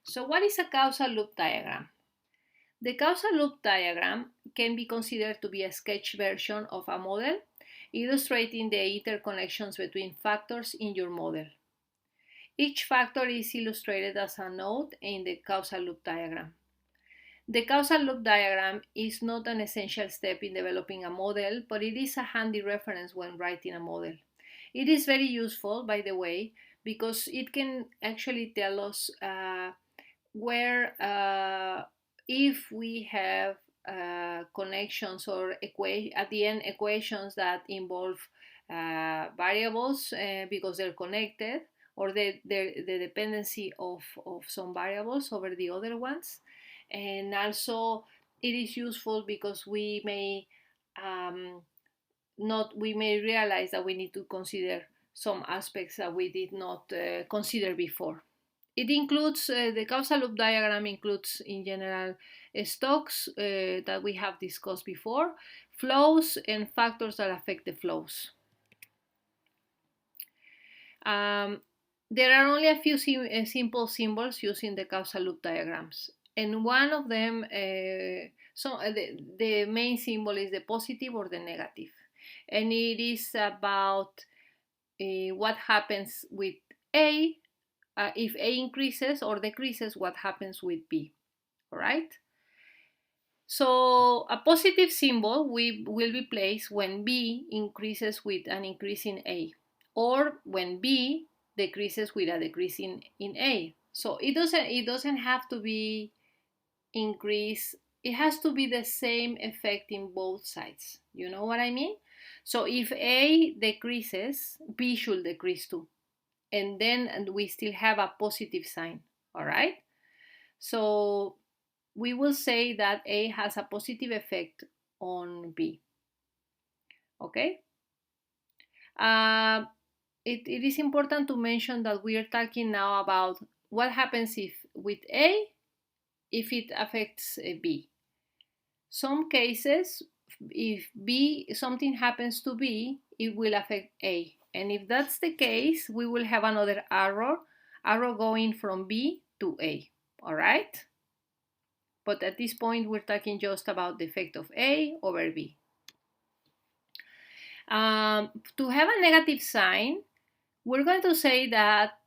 So what is a causal loop diagram? The causal loop diagram can be considered to be a sketch version of a model, illustrating the interconnections between factors in your model. Each factor is illustrated as a node in the causal loop diagram. The causal loop diagram is not an essential step in developing a model, but it is a handy reference when writing a model. It is very useful, by the way, because it can actually tell us where if we have connections or at the end equations that involve variables because they're connected, or the dependency of some variables over the other ones. And also it is useful because we may we may realize that we need to consider some aspects that we did not consider before. It includes, the causal loop diagram includes in general stocks that we have discussed before, flows, and factors that affect the flows. There are only a few simple symbols used in the causal loop diagrams, and one of them, the main symbol is the positive or the negative, and it is about what happens with A. If A increases or decreases, what happens with B, all right? So a positive symbol will be placed when B increases with an increase in A, or when B decreases with a decrease in A. So it doesn't have to be increase, it has to be the same effect in both sides. You know what I mean? So if A decreases, B should decrease too. And then we still have a positive sign, all right? So we will say that A has a positive effect on B, okay? It is important to mention that we are talking now about what happens if with A, if it affects B. Some cases, if something happens to B, it will affect A. And if that's the case, we will have another arrow going from B to A, all right? But at this point, we're talking just about the effect of A over B. To have a negative sign, we're going to say that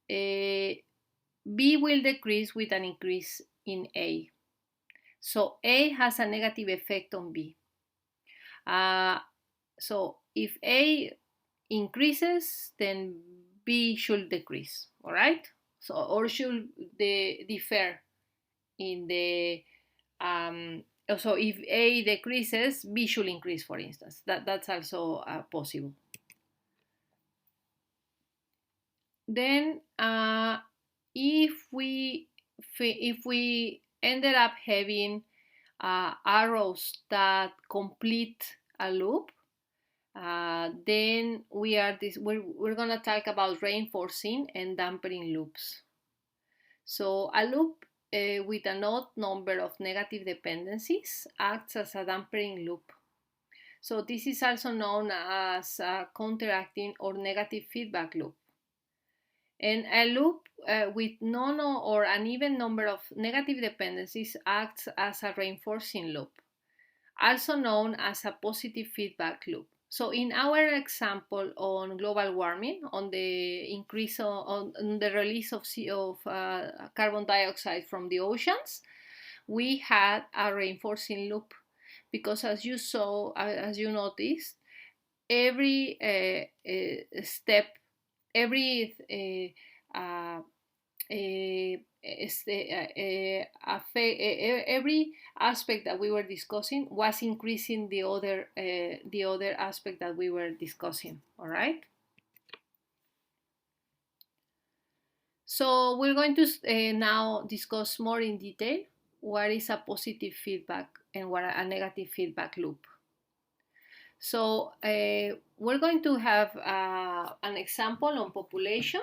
B will decrease with an increase in A. So A has a negative effect on B. So if A increases, then B should decrease, all right? So, or should differ in the, so if A decreases, B should increase, for instance. That's also possible. Then if we ended up having arrows that complete a loop, then we're gonna talk about reinforcing and dampening loops. So a loop with an odd number of negative dependencies acts as a dampening loop. So this is also known as a counteracting or negative feedback loop. And a loop with none or an even number of negative dependencies acts as a reinforcing loop, also known as a positive feedback loop. So in our example on global warming, on the increase on the release of carbon dioxide from the oceans, we had a reinforcing loop because, as you saw, as you noticed, every step, every every aspect that we were discussing was increasing the other aspect that we were discussing, all right? So we're going to now discuss more in detail what is a positive feedback and what a negative feedback loop. So we're going to have an example on population.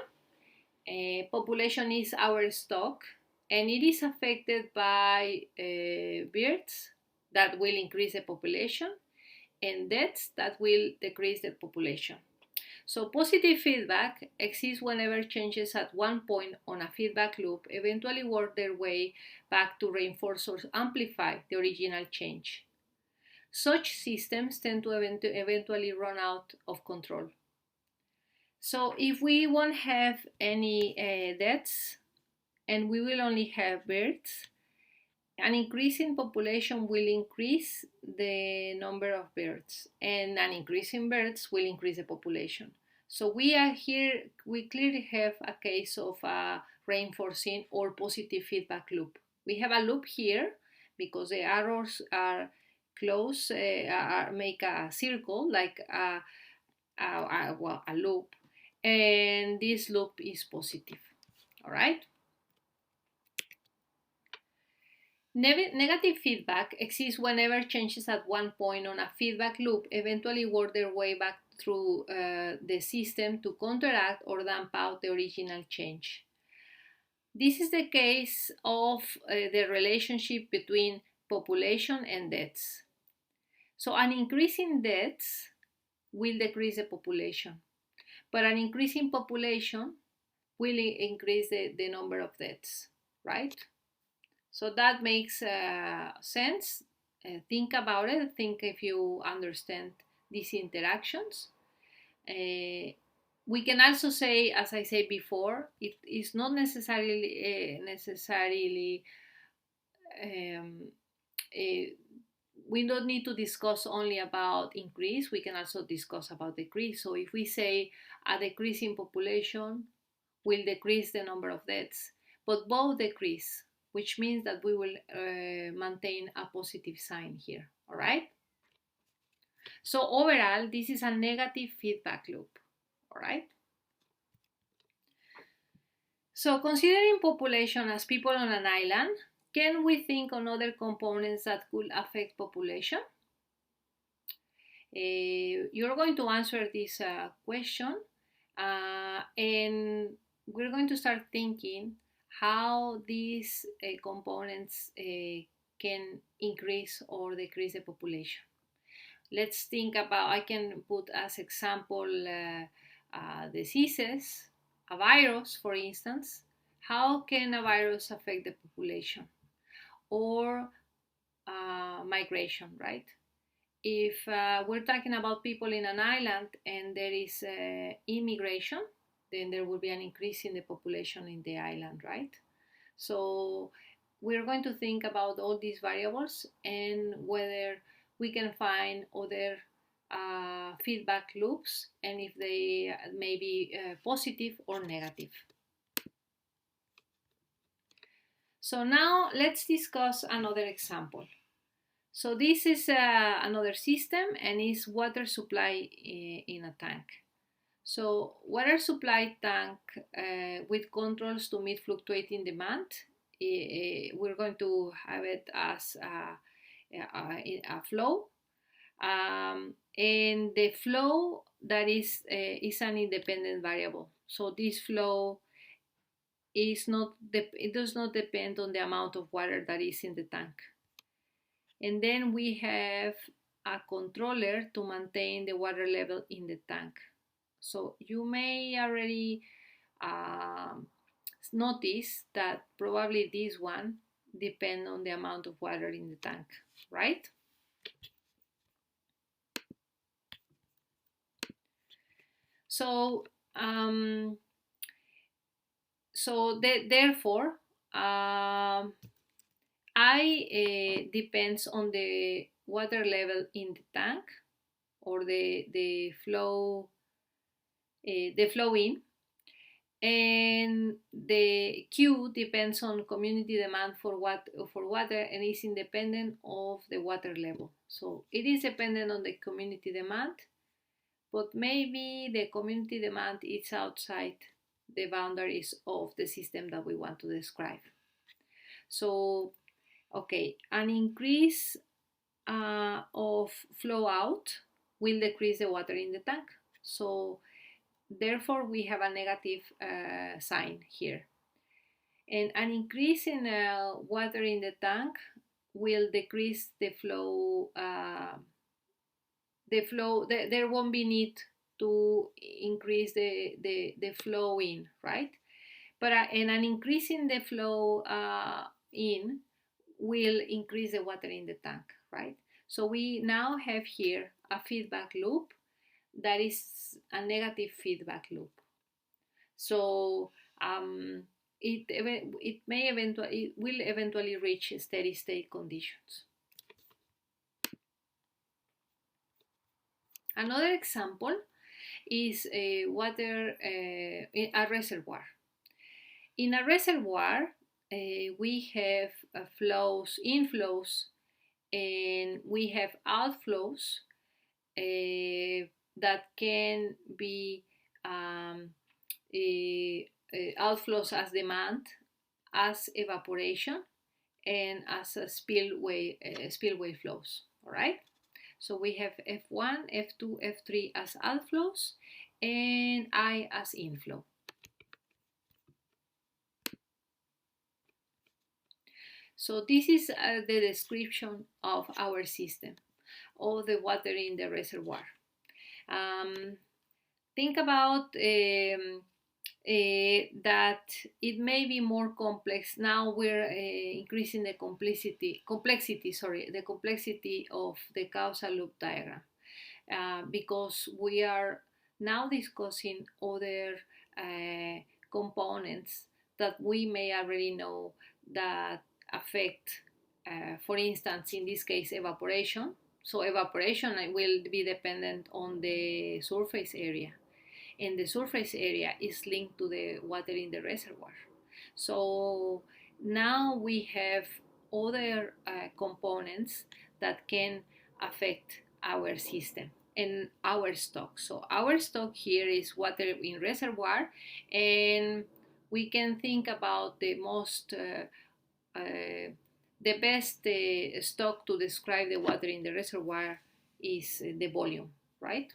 Population is our stock, and it is affected by births that will increase the population and deaths that will decrease the population. So positive feedback exists whenever changes at one point on a feedback loop eventually work their way back to reinforce or amplify the original change. Such systems tend to eventually run out of control. So if we won't have any deaths and we will only have births, an increase in population will increase the number of birds, and an increase in birds will increase the population. So we clearly have a case of a reinforcing or positive feedback loop. We have a loop here because the arrows are close, make a circle like a loop, and this loop is positive. All right. Negative feedback exists whenever changes at one point on a feedback loop eventually work their way back through the system to counteract or damp out the original change. This is the case of the relationship between population and deaths. So an increase in deaths will decrease the population, but an increase in population will increase the number of deaths, right? So that makes sense. Think about it. Think if you understand these interactions. We can also say, as I said before, it is not necessarily we don't need to discuss only about increase. We can also discuss about decrease. So if we say a decrease in population will decrease the number of deaths, but both decrease, which means that we will maintain a positive sign here, all right? So overall, this is a negative feedback loop, all right? So considering population as people on an island, can we think on other components that could affect population? You're going to answer this question, and we're going to start thinking how these components can increase or decrease the population. Let's think about, I can put as example diseases, a virus for instance. How can a virus affect the population? Or migration, right? If we're talking about people in an island and there is immigration, then there will be an increase in the population in the island, right? So we're going to think about all these variables and whether we can find other feedback loops and if they may be positive or negative. So now let's discuss another example. So this is another system and is water supply in a tank. So water supply tank with controls to meet fluctuating demand. We're going to have it as a flow. And the flow that is an independent variable. So this flow it does not depend on the amount of water that is in the tank. And then we have a controller to maintain the water level in the tank. So you may already notice that probably this one depends on the amount of water in the tank, right? So therefore, I depends on the water level in the tank or the flow in, and the Q depends on community demand for water and is independent of the water level. So it is dependent on the community demand, but maybe the community demand is outside the boundaries of the system that we want to describe. So, okay, an increase of flow out will decrease the water in the tank. So, therefore, we have a negative sign here. And an increase in water in the tank will decrease the flow. There won't be need to increase the flow in, right? But and an increase in the flow in will increase the water in the tank, right? So we now have here a feedback loop that is a negative feedback loop. So it will eventually reach steady state conditions. Another example is water in a reservoir. In a reservoir, we have flows, inflows, and we have outflows that can be outflows as demand, as evaporation, and as a spillway flows. All right. So we have F1, F2, F3 as outflows, and I as inflow. So this is the description of our system, of the water in the reservoir. Think about that it may be more complex. Now we're increasing the complexity of the causal loop diagram because we are now discussing other components that we may already know that affect, for instance, in this case, evaporation. So evaporation will be dependent on the surface area, and the surface area is linked to the water in the reservoir. So now we have other components that can affect our system and our stock. So our stock here is water in reservoir, and we can think about the the best stock to describe the water in the reservoir is the volume, right?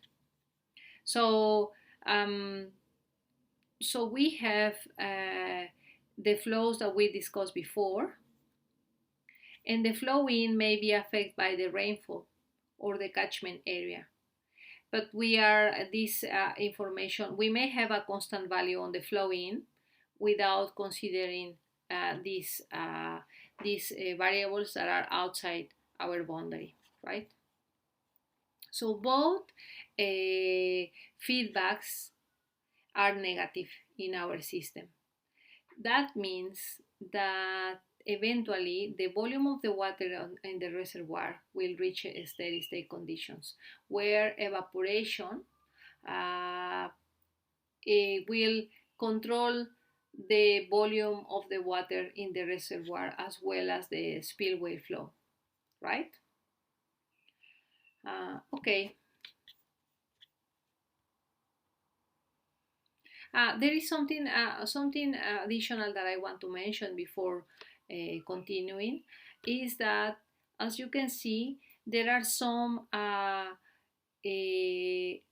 So so we have the flows that we discussed before, and the flow in may be affected by the rainfall or the catchment area. But we are this information, we may have a constant value on the flow in without considering these variables that are outside our boundary, right? So both feedbacks are negative in our system. That means that eventually the volume of the water in the reservoir will reach steady state conditions where evaporation will control the volume of the water in the reservoir as well as the spillway flow, right? Okay. There is something additional that I want to mention before continuing, is that, as you can see, there are some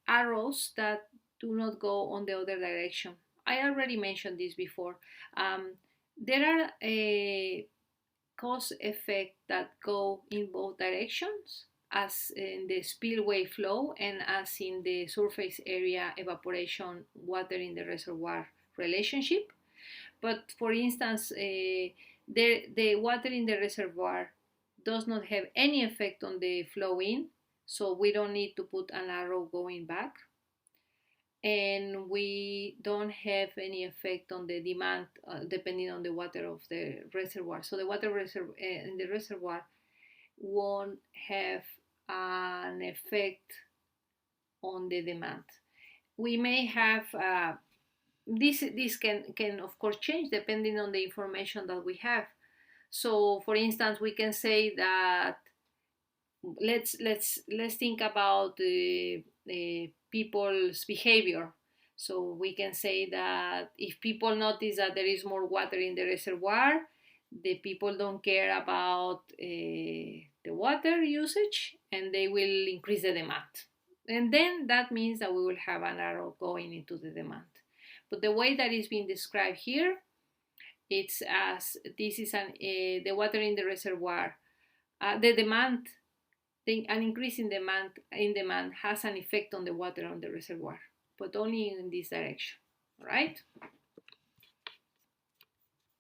arrows that do not go on the other direction. I already mentioned this before. There are cause effect that go in both directions, as in the spillway flow and as in the surface area evaporation water in the reservoir relationship. But for instance, the water in the reservoir does not have any effect on the flow in, so we don't need to put an arrow going back. And we don't have any effect on the demand depending on the water of the reservoir. So the water in the reservoir won't have an effect on the demand. We may have this can of course change depending on the information that we have. So for instance, we can say that let's think about the people's behavior. So we can say that if people notice that there is more water in the reservoir, the people don't care about the water usage, and they will increase the demand. And then that means that we will have an arrow going into the demand. But the way that is being described here, it's as this is the water in the reservoir, the demand an increase in demand has an effect on the water on the reservoir, but only in this direction. All right?